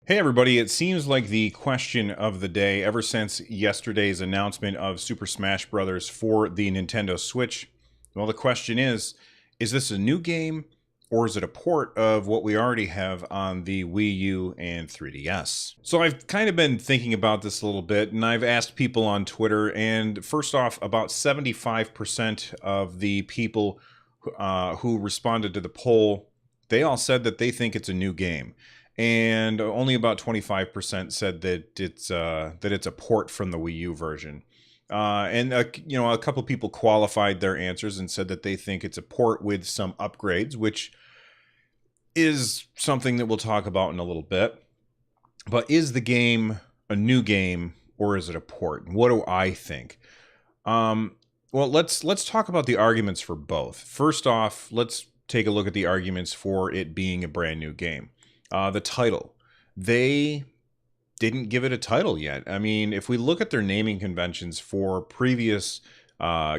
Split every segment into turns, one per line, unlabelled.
Hey everybody, it seems like the question of the day ever since yesterday's announcement of Super Smash Bros. For the Nintendo Switch. Well, the question is this a new game or is it a port of what we already have on the Wii U and 3DS? So I've kind of been thinking about this a little bit and I've asked people on Twitter, and first off, about 75% of the people who responded to the poll, they all said that they think it's a new game, and only about 25% said that it's a port from the Wii U version. And a couple people qualified their answers and said that they think it's a port with some upgrades, which is something that we'll talk about in a little bit. But is the game a new game or is it a port? What do I think? Well, let's talk about the arguments for both. First off, let's take a look at the arguments for it being a brand new game. The title. They didn't give it a title yet. I mean, if we look at their naming conventions for previous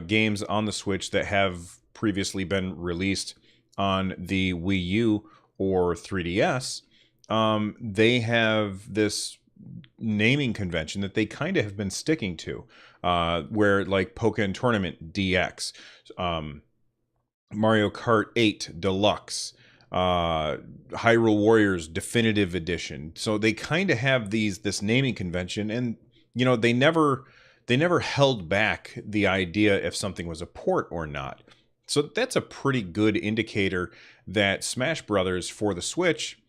games on the Switch that have previously been released on the Wii U or 3DS, they have this naming convention that they kind of have been sticking to, where like Pokken Tournament DX, Mario Kart 8 Deluxe, Hyrule Warriors Definitive Edition. So they kind of have this naming convention, and they never held back the idea if something was a port or not. So that's a pretty good indicator that Smash Brothers for the Switch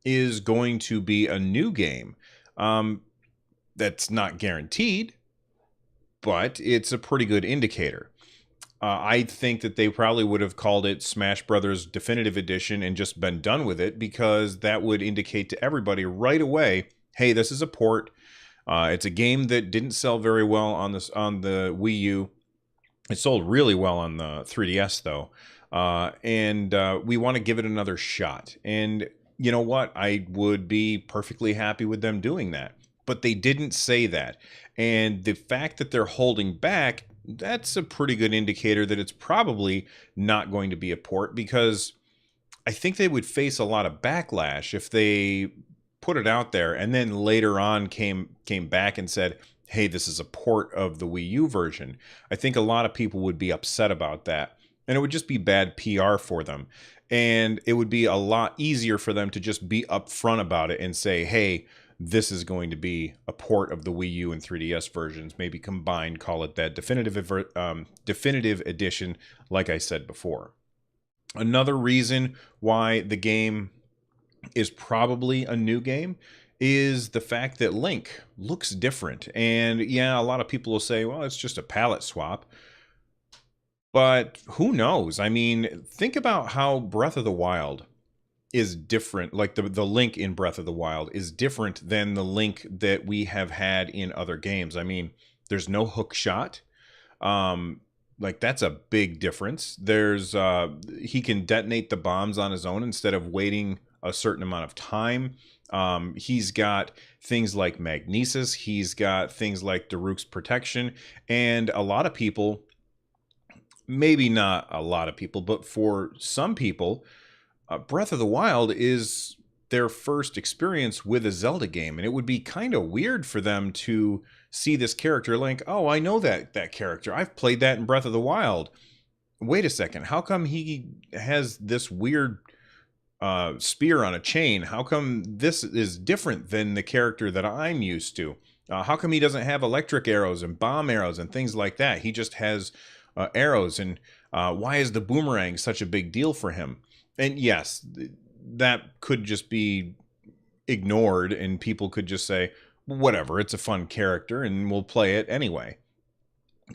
is going to be a new game. That's not guaranteed, but it's a pretty good indicator. I think that they probably would have called it Smash Brothers Definitive Edition and just been done with it, because that would indicate to everybody right away, hey, this is a port. It's a game that didn't sell very well on the Wii U. It sold really well on the 3DS though, and we want to give it another shot. And you know what? I would be perfectly happy with them doing that. But they didn't say that. And the fact that they're holding back, that's a pretty good indicator that it's probably not going to be a port, because I think they would face a lot of backlash if they put it out there and then later on came back and said, hey, this is a port of the Wii U version. I think a lot of people would be upset about that, and it would just be bad PR for them. And it would be a lot easier for them to just be upfront about it and say, hey, this is going to be a port of the Wii U and 3DS versions, maybe combined, call it that definitive edition, like I said before. Another reason why the game is probably a new game is the fact that Link looks different. And yeah, a lot of people will say, well, it's just a palette swap. But who knows? I mean, think about how Breath of the Wild is different. Like the Link in Breath of the Wild is different than the Link that we have had in other games. I mean, there's no hook shot. Like that's a big difference. There's he can detonate the bombs on his own instead of waiting a certain amount of time. He's got things like magnesis. He's got things like Daruk's protection. And a lot of people, maybe not a lot of people, but for some people, Breath of the Wild is their first experience with a Zelda game, and it would be kind of weird for them to see this character like, oh, I know that character. I've played that in Breath of the Wild. Wait a second, how come he has this weird spear on a chain? How come this is different than the character that I'm used to? How come he doesn't have electric arrows and bomb arrows and things like that? He just has arrows. And why is the boomerang such a big deal for him? And yes, that could just be ignored and people could just say, whatever, it's a fun character and we'll play it anyway.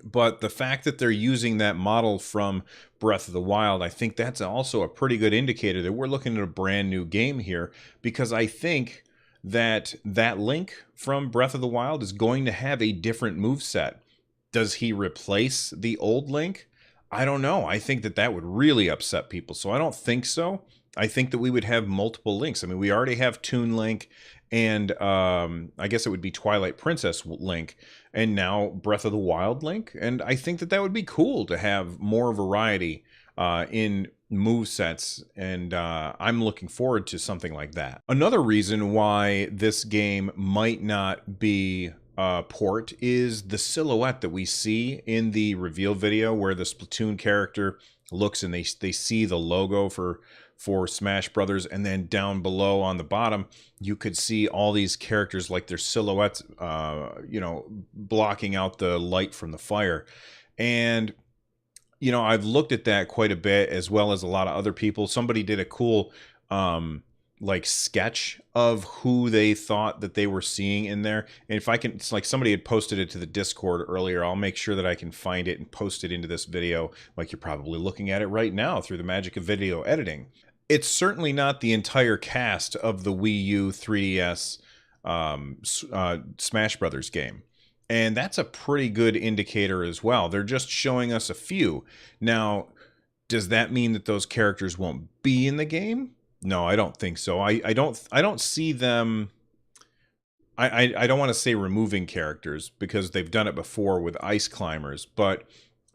But the fact that they're using that model from Breath of the Wild, I think that's also a pretty good indicator that we're looking at a brand new game here, because I think that Link from Breath of the Wild is going to have a different move set. Does he replace the old Link? I don't know. I think that would really upset people. So I don't think so. I think that we would have multiple Links. I mean, we already have Toon Link and I guess it would be Twilight Princess Link, and now Breath of the Wild Link. And I think that would be cool to have more variety in move sets, and I'm looking forward to something like that. Another reason why this game might not be port is the silhouette that we see in the reveal video, where the Splatoon character looks and they see the logo for Smash Brothers, and then down below on the bottom you could see all these characters like their silhouettes, you know, blocking out the light from the fire. And you know, I've looked at that quite a bit, as well as a lot of other people. Somebody did a cool like sketch of who they thought that they were seeing in there. And if I can, it's like somebody had posted it to the Discord earlier. I'll make sure that I can find it and post it into this video, like you're probably looking at it right now through the magic of video editing. It's certainly not the entire cast of the Wii U 3DS Smash Brothers game. And that's a pretty good indicator as well. They're just showing us a few. Now, does that mean that those characters won't be in the game? No, I don't think so. I don't see them. I don't want to say removing characters, because they've done it before with Ice Climbers, but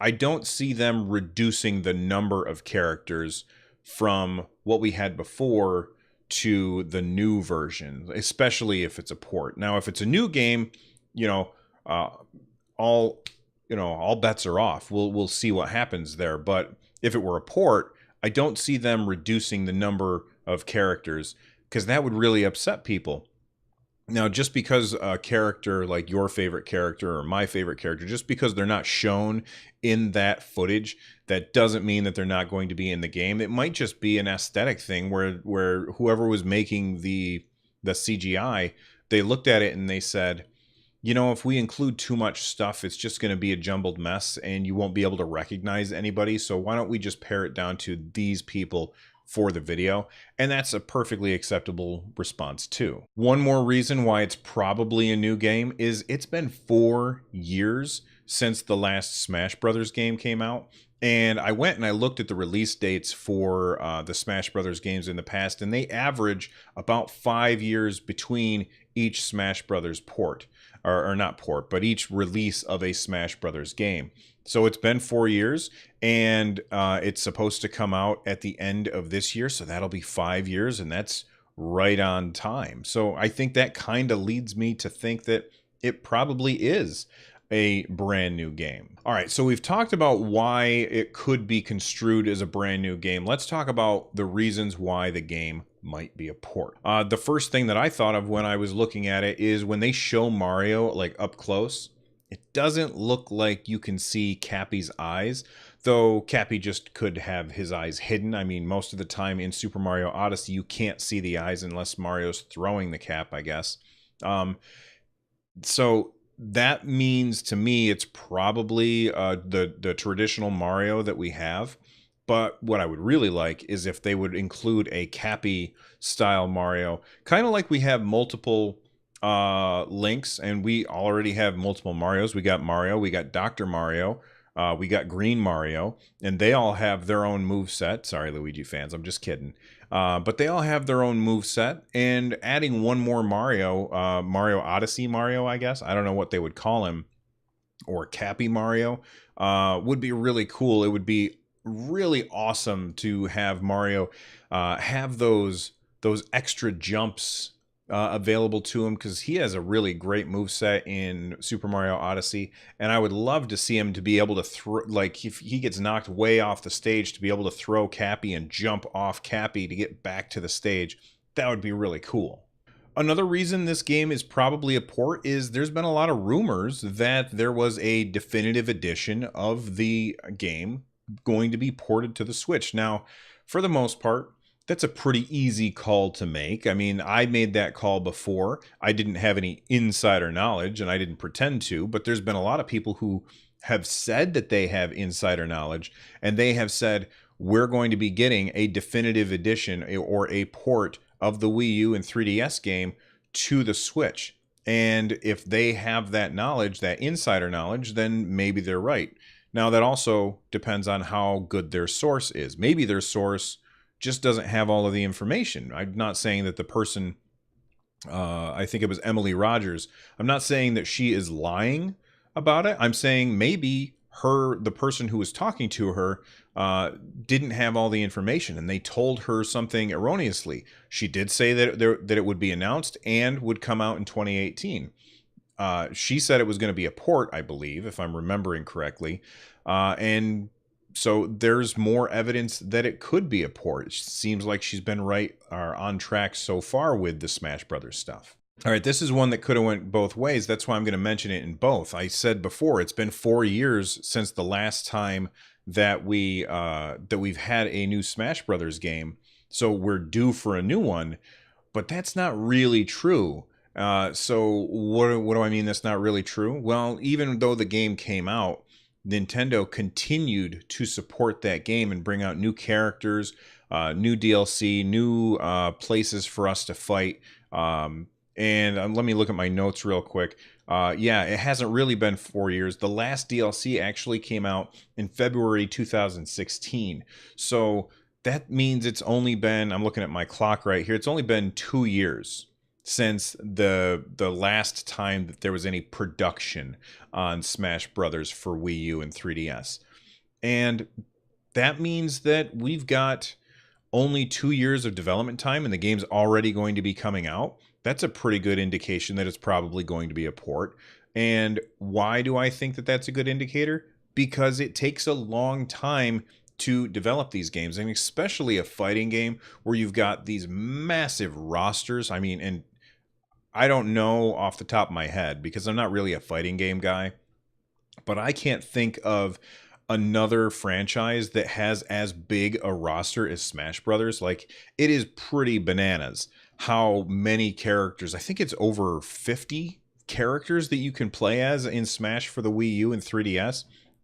I don't see them reducing the number of characters from what we had before to the new version, especially if it's a port. Now, if it's a new game, you know, all bets are off. We'll see what happens there. But if it were a port, I don't see them reducing the number of characters, because that would really upset people. Now, just because a character like your favorite character or my favorite character, just because they're not shown in that footage, that doesn't mean that they're not going to be in the game. It might just be an aesthetic thing where whoever was making the CGI, they looked at it and they said, you know, if we include too much stuff, it's just going to be a jumbled mess and you won't be able to recognize anybody. So why don't we just pare it down to these people for the video? And that's a perfectly acceptable response too. One more reason why it's probably a new game is it's been 4 years since the last Smash Brothers game came out. And I went and I looked at the release dates for the Smash Brothers games in the past, and they average about 5 years between each Smash Brothers port. Or not port, but each release of a Smash Brothers game. So it's been 4 years, and it's supposed to come out at the end of this year, so that'll be 5 years, and that's right on time. So I think that kind of leads me to think that it probably is a brand new game. All right, so we've talked about why it could be construed as a brand new game. Let's talk about the reasons why the game might be a port. The first thing that I thought of when I was looking at it is when they show Mario like up close, it doesn't look like you can see Cappy's eyes, though Cappy just could have his eyes hidden. I mean, most of the time in Super Mario Odyssey, you can't see the eyes unless Mario's throwing the cap, I guess. So that means to me it's probably the traditional Mario that we have. But what I would really like is if they would include a Cappy style Mario, kind of like we have multiple Links, and we already have multiple Marios. We got Mario, we got Dr. Mario, we got Green Mario, and they all have their own move set. Sorry, Luigi fans, I'm just kidding. But they all have their own move set, and adding one more Mario, Mario Odyssey Mario, I guess. I don't know what they would call him, or Cappy Mario, would be really cool. It would be really awesome to have Mario have those extra jumps available to him, because he has a really great moveset in Super Mario Odyssey, and I would love to see him to be able to throw, like if he gets knocked way off the stage, to be able to throw Cappy and jump off Cappy to get back to the stage. That would be really cool. Another reason this game is probably a port is there's been a lot of rumors that there was a definitive edition of the game going to be ported to the Switch. Now, for the most part, that's a pretty easy call to make. I mean, I made that call before. I didn't have any insider knowledge, and I didn't pretend to, but there's been a lot of people who have said that they have insider knowledge, and they have said, we're going to be getting a definitive edition or a port of the Wii U and 3DS game to the Switch. And if they have that knowledge, that insider knowledge, then maybe they're right. Now, that also depends on how good their source is. Maybe their source just doesn't have all of the information. I'm not saying that the person, I think it was Emily Rogers, I'm not saying that she is lying about it. I'm saying maybe the person who was talking to her didn't have all the information, and they told her something erroneously. She did say that it would be announced and would come out in 2018. She said it was going to be a port, I believe, if I'm remembering correctly. And so there's more evidence that it could be a port. It seems like she's been right or on track so far with the Smash Brothers stuff. All right, this is one that could have went both ways. That's why I'm going to mention it in both. I said before, it's been 4 years since the last time that we've had a new Smash Brothers game. So we're due for a new one, but that's not really true. So what do I mean that's not really true? Well, even though the game came out, Nintendo continued to support that game and bring out new characters, new DLC, new places for us to fight. And let me look at my notes real quick. Yeah, it hasn't really been 4 years. The last DLC actually came out in February 2016. So that means it's only been, I'm looking at my clock right here, it's only been 2 years since the last time that there was any production on Smash Brothers for Wii U and 3DS. And that means that we've got only 2 years of development time and the game's already going to be coming out. That's a pretty good indication that it's probably going to be a port. And why do I think that that's a good indicator? Because it takes a long time to develop these games, and especially a fighting game where you've got these massive rosters. I mean, and I don't know off the top of my head because I'm not really a fighting game guy, but I can't think of another franchise that has as big a roster as Smash Brothers. Like, it is pretty bananas how many characters. I think it's over 50 characters that you can play as in Smash for the Wii U and 3DS.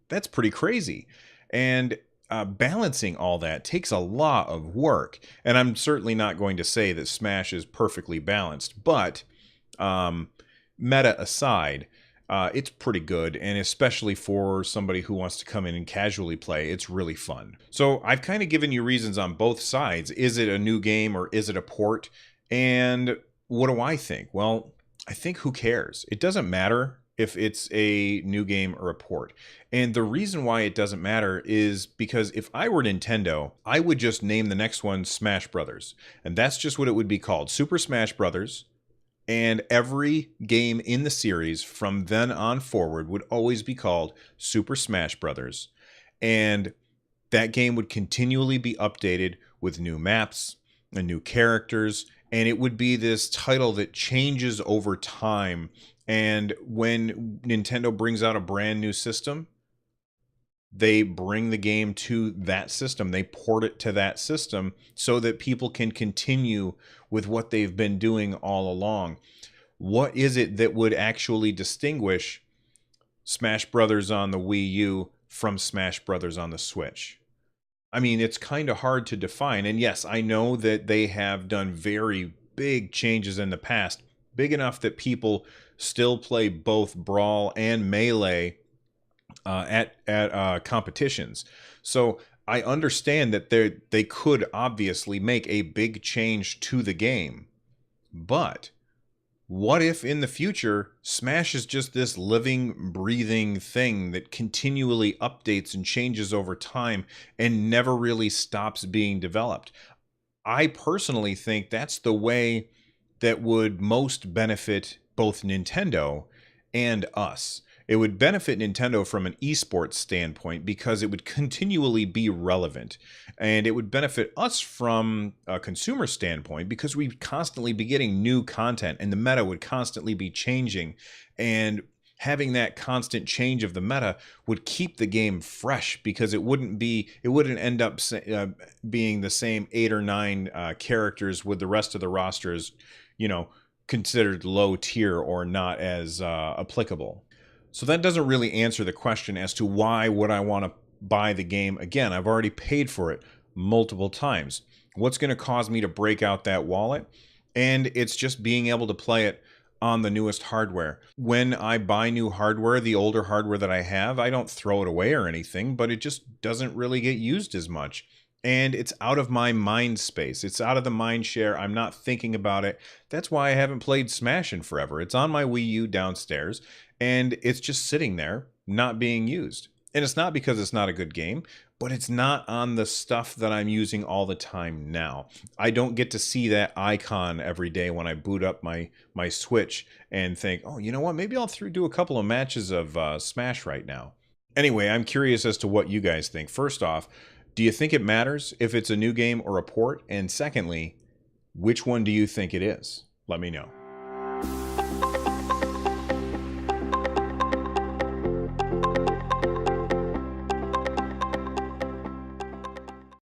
That's pretty crazy. And balancing all that takes a lot of work. And I'm certainly not going to say that Smash is perfectly balanced, but meta aside, it's pretty good, and especially for somebody who wants to come in and casually play, it's really fun. So I've kind of given you reasons on both sides. Is it a new game or is it a port? And what do I think? Well, I think who cares? It doesn't matter if it's a new game or a port. And the reason why it doesn't matter is because if I were Nintendo, I would just name the next one Smash Brothers. And that's just what it would be called, Super Smash Brothers. And every game in the series from then on forward would always be called Super Smash Brothers. And that game would continually be updated with new maps and new characters. And it would be this title that changes over time. And when Nintendo brings out a brand new system, they bring the game to that system. They port it to that system so that people can continue with what they've been doing all along. What is it that would actually distinguish Smash Brothers on the Wii U from Smash Brothers on the Switch? I mean, it's kind of hard to define. And yes, I know that they have done very big changes in the past, big enough that people still play both Brawl and Melee at competitions. So I understand that they could obviously make a big change to the game. But what if in the future Smash is just this living, breathing thing that continually updates and changes over time and never really stops being developed? I personally think that's the way that would most benefit both Nintendo and us. It would benefit Nintendo from an esports standpoint because it would continually be relevant. And it would benefit us from a consumer standpoint because we'd constantly be getting new content and the meta would constantly be changing. And having that constant change of the meta would keep the game fresh because it wouldn't end up being the same 8 or 9 characters with the rest of the rosters, considered low tier or not as applicable. So that doesn't really answer the question as to why would I want to buy the game again. I've already paid for it multiple times. What's going to cause me to break out that wallet? And it's just being able to play it on the newest hardware. When I buy new hardware, the older hardware that I have, I don't throw it away or anything, but it just doesn't really get used as much. And it's out of my mind space. It's out of the mind share. I'm not thinking about it. That's why I haven't played Smash in forever. It's on my Wii U downstairs, and it's just sitting there, not being used. And it's not because it's not a good game, but it's not on the stuff that I'm using all the time now. I don't get to see that icon every day when I boot up my Switch and think, oh, you know what? Maybe I'll do a couple of matches of Smash right now. Anyway, I'm curious as to what you guys think. First off, do you think it matters if it's a new game or a port? And secondly, which one do you think it is? Let me know.